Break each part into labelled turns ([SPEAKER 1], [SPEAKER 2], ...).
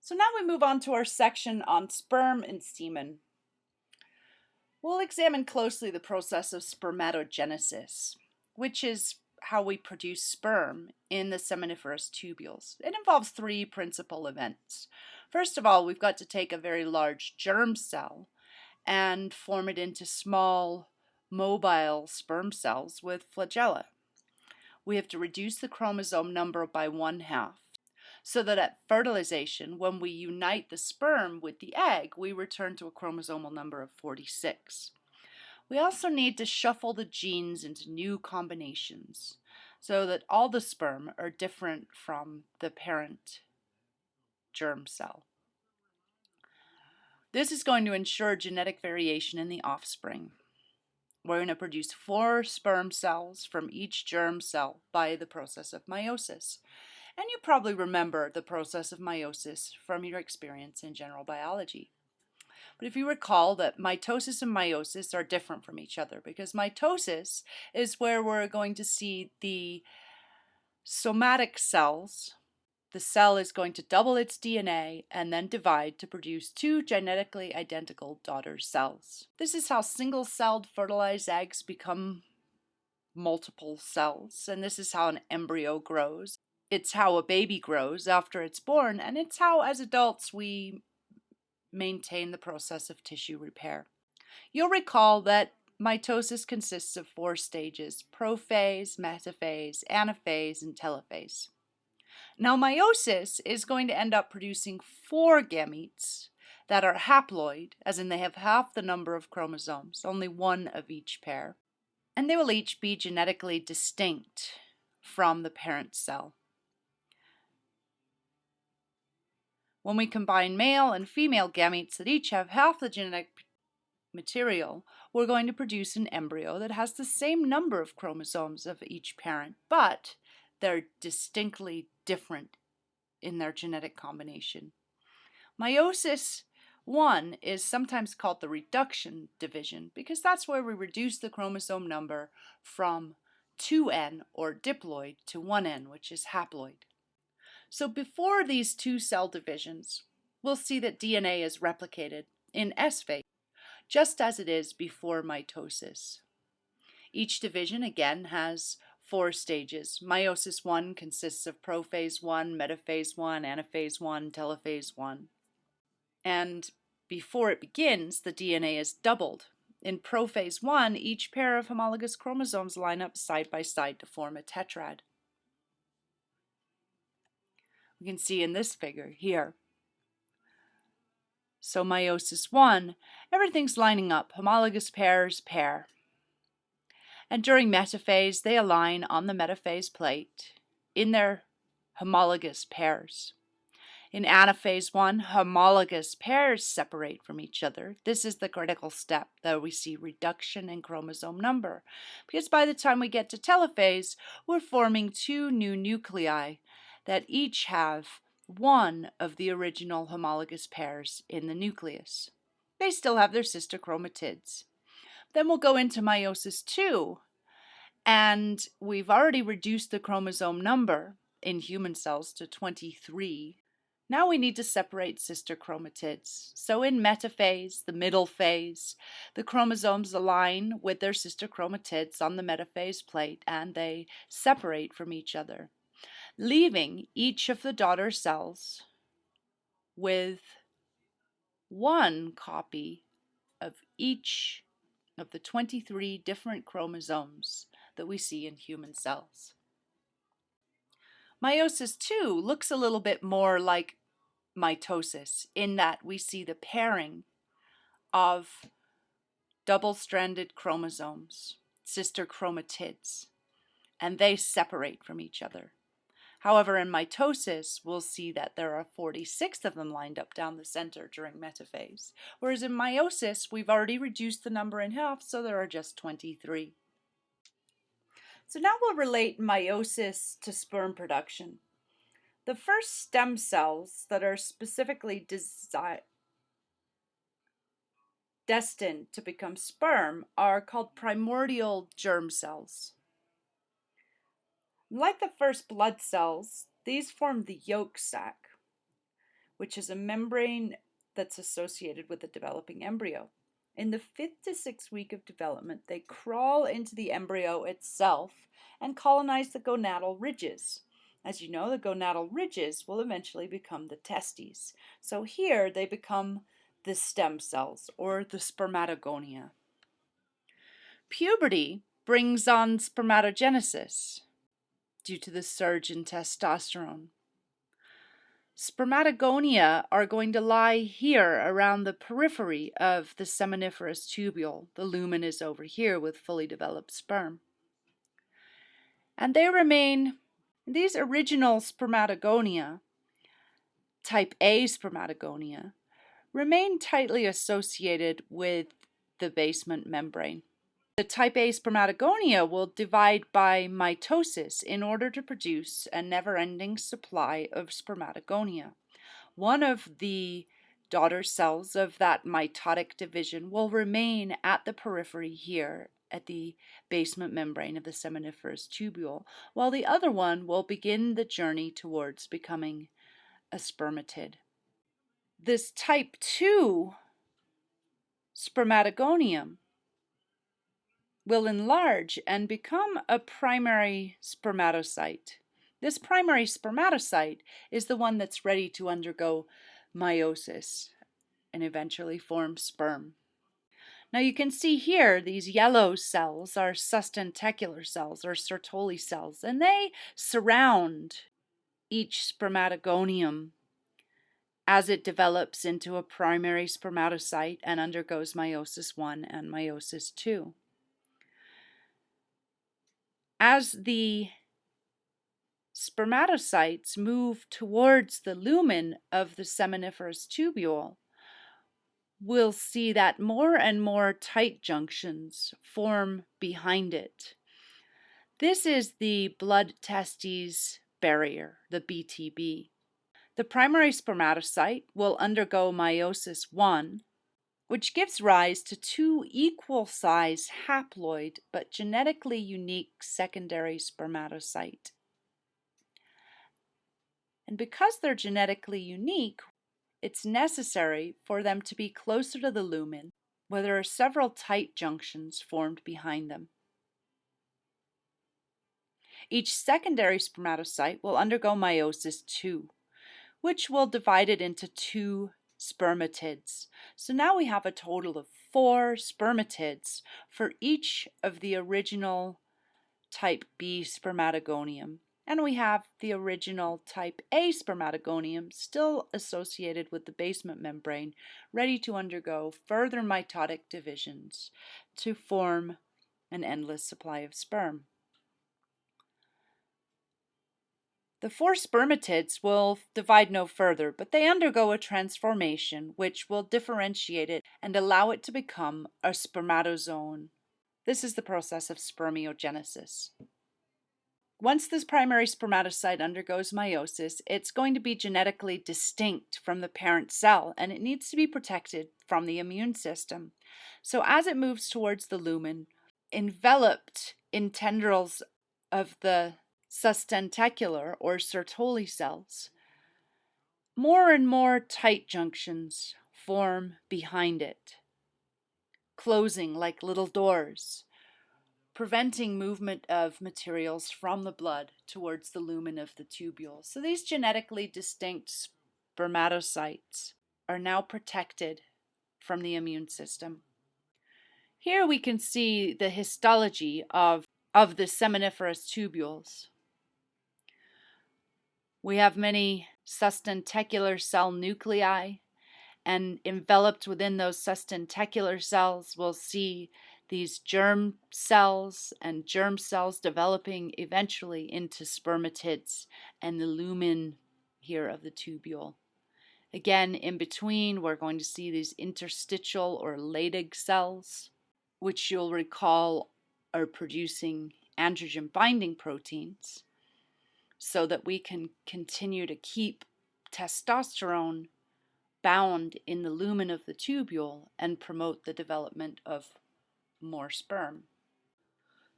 [SPEAKER 1] So now we move on to our section on sperm and semen. We'll examine closely the process of spermatogenesis, which is how we produce sperm in the seminiferous tubules. It involves three principal events. First of all, we've got to take a very large germ cell and form it into small, mobile sperm cells with flagella. We have to reduce the chromosome number by 1/2, so that at fertilization, when we unite the sperm with the egg, we return to a chromosomal number of 46. We also need to shuffle the genes into new combinations so that all the sperm are different from the parent germ cell. This is going to ensure genetic variation in the offspring. We're going to produce 4 sperm cells from each germ cell by the process of meiosis. And you probably remember the process of meiosis from your experience in general biology. But if you recall that mitosis and meiosis are different from each other, because mitosis is where we're going to see the somatic cells. The cell is going to double its DNA and then divide to produce 2 genetically identical daughter cells. This is how single-celled fertilized eggs become multiple cells, and this is how an embryo grows. It's how a baby grows after it's born, and it's how, as adults, we maintain the process of tissue repair. You'll recall that mitosis consists of 4 stages: prophase, metaphase, anaphase, and telophase. Now, meiosis is going to end up producing 4 gametes that are haploid, as in they have half the number of chromosomes, only 1 of each pair, and they will each be genetically distinct from the parent cell. When we combine male and female gametes that each have half the genetic material, we're going to produce an embryo that has the same number of chromosomes of each parent, but they're distinctly different in their genetic combination. Meiosis 1 is sometimes called the reduction division because that's where we reduce the chromosome number from 2n or diploid to 1n, which is haploid. So before these 2 cell divisions, we'll see that DNA is replicated in S phase, just as it is before mitosis. Each division again has 4 stages. Meiosis 1 consists of prophase 1, metaphase 1, anaphase 1, telophase 1. And before it begins, the DNA is doubled. In prophase 1, each pair of homologous chromosomes line up side by side to form a tetrad. We can see in this figure here. So meiosis 1, everything's lining up, homologous pairs pair. And during metaphase, they align on the metaphase plate in their homologous pairs. In anaphase 1, homologous pairs separate from each other. This is the critical step that we see reduction in chromosome number, because by the time we get to telophase, we're forming 2 new nuclei that each have 1 of the original homologous pairs in the nucleus. They still have their sister chromatids. Then we'll go into meiosis 2, and we've already reduced the chromosome number in human cells to 23. Now we need to separate sister chromatids. So in metaphase, the middle phase, the chromosomes align with their sister chromatids on the metaphase plate, and they separate from each other, leaving each of the daughter cells with 1 copy of each of the 23 different chromosomes that we see in human cells. Meiosis 2 looks a little bit more like mitosis in that we see the pairing of double-stranded chromosomes, sister chromatids, and they separate from each other. However, in mitosis, we'll see that there are 46 of them lined up down the center during metaphase, whereas in meiosis, we've already reduced the number in half, so there are just 23. So now we'll relate meiosis to sperm production. The first stem cells that are specifically destined to become sperm are called primordial germ cells. Like the first blood cells, these form the yolk sac, which is a membrane that's associated with the developing embryo. In the 5th to 6th week of development, they crawl into the embryo itself and colonize the gonadal ridges. As you know, the gonadal ridges will eventually become the testes. So here they become the stem cells, or the spermatogonia. Puberty brings on spermatogenesis due to the surge in testosterone. Spermatogonia are going to lie here around the periphery of the seminiferous tubule. The lumen is over here with fully developed sperm. And they remain, these original spermatogonia, type A spermatogonia, remain tightly associated with the basement membrane. The type A spermatogonia will divide by mitosis in order to produce a never-ending supply of spermatogonia. One of the daughter cells of that mitotic division will remain at the periphery here at the basement membrane of the seminiferous tubule, while the other one will begin the journey towards becoming a spermatid. This type 2 spermatogonium will enlarge and become a primary spermatocyte. This primary spermatocyte is the one that's ready to undergo meiosis and eventually form sperm. Now you can see here these yellow cells are sustentacular cells or Sertoli cells, and they surround each spermatogonium as it develops into a primary spermatocyte and undergoes meiosis 1 and meiosis 2. As the spermatocytes move towards the lumen of the seminiferous tubule, we'll see that more and more tight junctions form behind it. This is the blood-testes barrier, the BTB. The primary spermatocyte will undergo meiosis 1, which gives rise to 2 equal-sized haploid but genetically unique secondary spermatocyte. And because they're genetically unique, it's necessary for them to be closer to the lumen, where there are several tight junctions formed behind them. Each secondary spermatocyte will undergo meiosis 2, which will divide it into 2 spermatids. So now we have a total of 4 spermatids for each of the original type B spermatogonium. And we have the original type A spermatogonium still associated with the basement membrane, ready to undergo further mitotic divisions to form an endless supply of sperm. The 4 spermatids will divide no further, but they undergo a transformation which will differentiate it and allow it to become a spermatozoon. This is the process of spermiogenesis. Once this primary spermatocyte undergoes meiosis, it's going to be genetically distinct from the parent cell, and it needs to be protected from the immune system. So as it moves towards the lumen, enveloped in tendrils of the sustentacular or Sertoli cells, more and more tight junctions form behind it, closing like little doors, preventing movement of materials from the blood towards the lumen of the tubule. So these genetically distinct spermatocytes are now protected from the immune system. Here we can see the histology of the seminiferous tubules. We have many sustentacular cell nuclei, and enveloped within those sustentacular cells, we'll see these germ cells and germ cells developing eventually into spermatids and the lumen here of the tubule. Again, in between, we're going to see these interstitial or Leydig cells, which you'll recall are producing androgen binding proteins, so that we can continue to keep testosterone bound in the lumen of the tubule and promote the development of more sperm.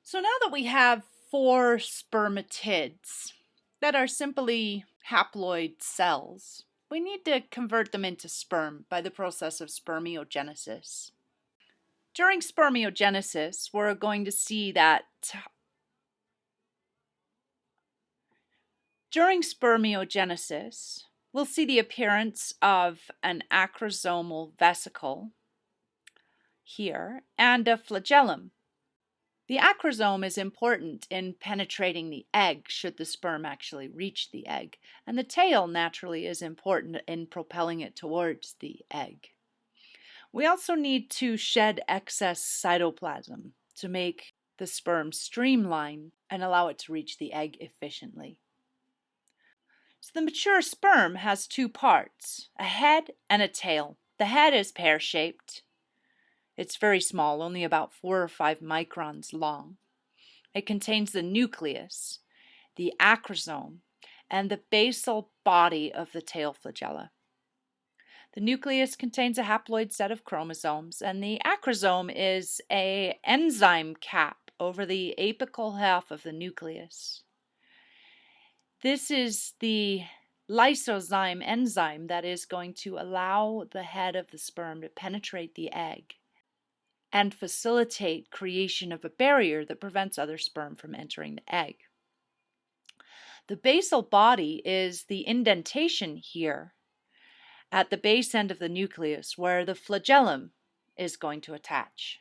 [SPEAKER 1] So now that we have 4 spermatids that are simply haploid cells, we need to convert them into sperm by the process of spermiogenesis. During spermiogenesis, we're going to see that during spermiogenesis, we'll see the appearance of an acrosomal vesicle here and a flagellum. The acrosome is important in penetrating the egg should the sperm actually reach the egg, and the tail naturally is important in propelling it towards the egg. We also need to shed excess cytoplasm to make the sperm streamline and allow it to reach the egg efficiently. So the mature sperm has two parts, a head and a tail. The head is pear-shaped. It's very small, only about 4 or 5 microns long. It contains the nucleus, the acrosome, and the basal body of the tail flagella. The nucleus contains a haploid set of chromosomes, and the acrosome is an enzyme cap over the apical half of the nucleus. This is the lysozyme enzyme that is going to allow the head of the sperm to penetrate the egg and facilitate creation of a barrier that prevents other sperm from entering the egg. The basal body is the indentation here at the base end of the nucleus where the flagellum is going to attach.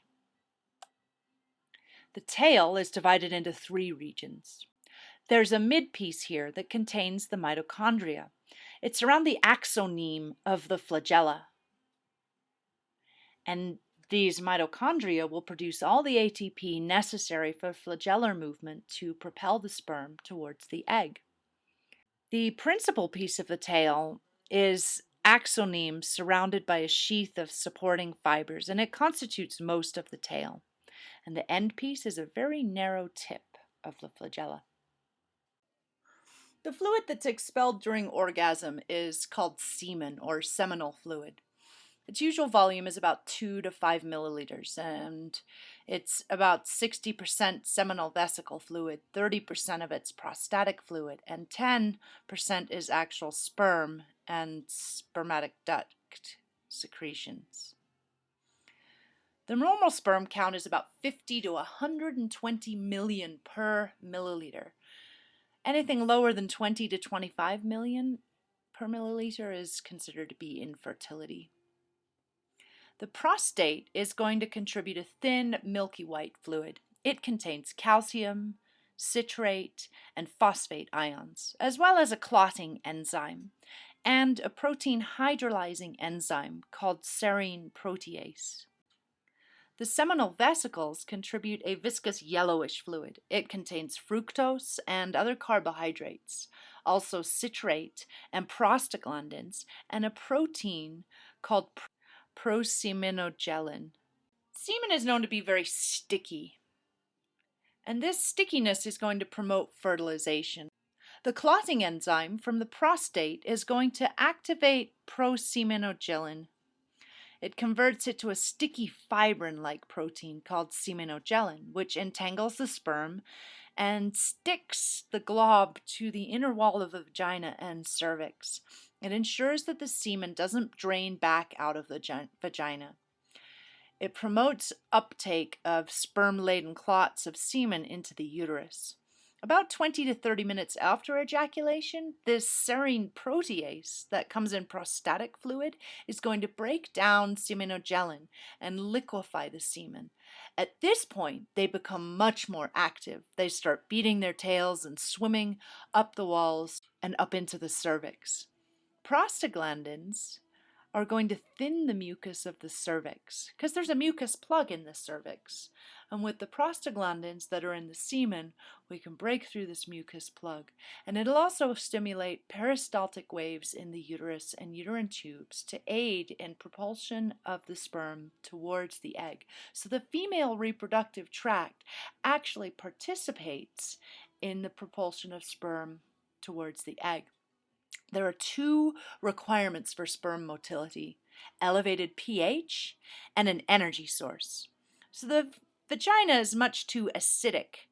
[SPEAKER 1] The tail is divided into 3 regions. There's a midpiece here that contains the mitochondria. It's around the axoneme of the flagella. And these mitochondria will produce all the ATP necessary for flagellar movement to propel the sperm towards the egg. The principal piece of the tail is axoneme surrounded by a sheath of supporting fibers, and it constitutes most of the tail. And the end piece is a very narrow tip of the flagella. The fluid that's expelled during orgasm is called semen or seminal fluid. Its usual volume is about 2 to 5 milliliters, and it's about 60% seminal vesicle fluid, 30% of it's prostatic fluid, and 10% is actual sperm and spermatic duct secretions. The normal sperm count is about 50 to 120 million per milliliter. Anything lower than 20 to 25 million per milliliter is considered to be infertility. The prostate is going to contribute a thin, milky white fluid. It contains calcium, citrate, and phosphate ions, as well as a clotting enzyme and a protein hydrolyzing enzyme called serine protease. The seminal vesicles contribute a viscous yellowish fluid. It contains fructose and other carbohydrates, also citrate and prostaglandins, and a protein called prosemenogelin. Semen is known to be very sticky, and this stickiness is going to promote fertilization. The clotting enzyme from the prostate is going to activate prosemenogelin. It converts it to a sticky fibrin-like protein called semenogelin, which entangles the sperm and sticks the glob to the inner wall of the vagina and cervix. It ensures that the semen doesn't drain back out of the vagina. It promotes uptake of sperm-laden clots of semen into the uterus. About 20 to 30 minutes after ejaculation, this serine protease that comes in prostatic fluid is going to break down semenogelin and liquefy the semen. At this point, they become much more active. They start beating their tails and swimming up the walls and up into the cervix. Prostaglandins are going to thin the mucus of the cervix because there's a mucus plug in the cervix. And with the prostaglandins that are in the semen, we can break through this mucus plug. And it'll also stimulate peristaltic waves in the uterus and uterine tubes to aid in propulsion of the sperm towards the egg. So the female reproductive tract actually participates in the propulsion of sperm towards the egg. There are 2 requirements for sperm motility: elevated pH and an energy source. So the vagina is much too acidic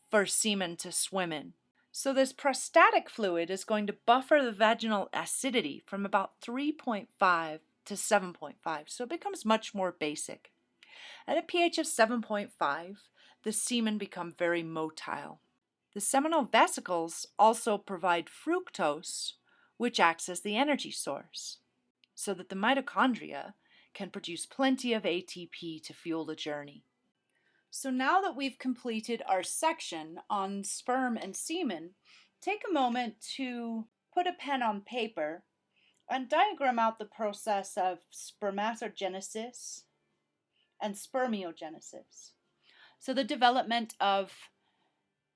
[SPEAKER 1] for semen to swim in. So this prostatic fluid is going to buffer the vaginal acidity from about 3.5 to 7.5, so it becomes much more basic. At a pH of 7.5, the semen become very motile. The seminal vesicles also provide fructose, which acts as the energy source, so that the mitochondria can produce plenty of ATP to fuel the journey. So now that we've completed our section on sperm and semen, take a moment to put a pen on paper and diagram out the process of spermatogenesis and spermiogenesis. So the development of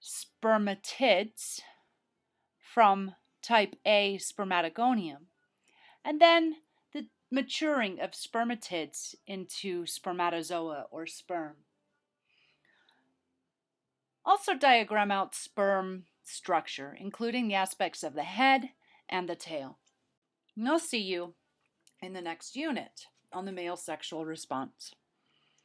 [SPEAKER 1] spermatids from type A spermatogonium, and then the maturing of spermatids into spermatozoa or sperm. Also diagram out sperm structure, including the aspects of the head and the tail. And I'll see you in the next unit on the male sexual response.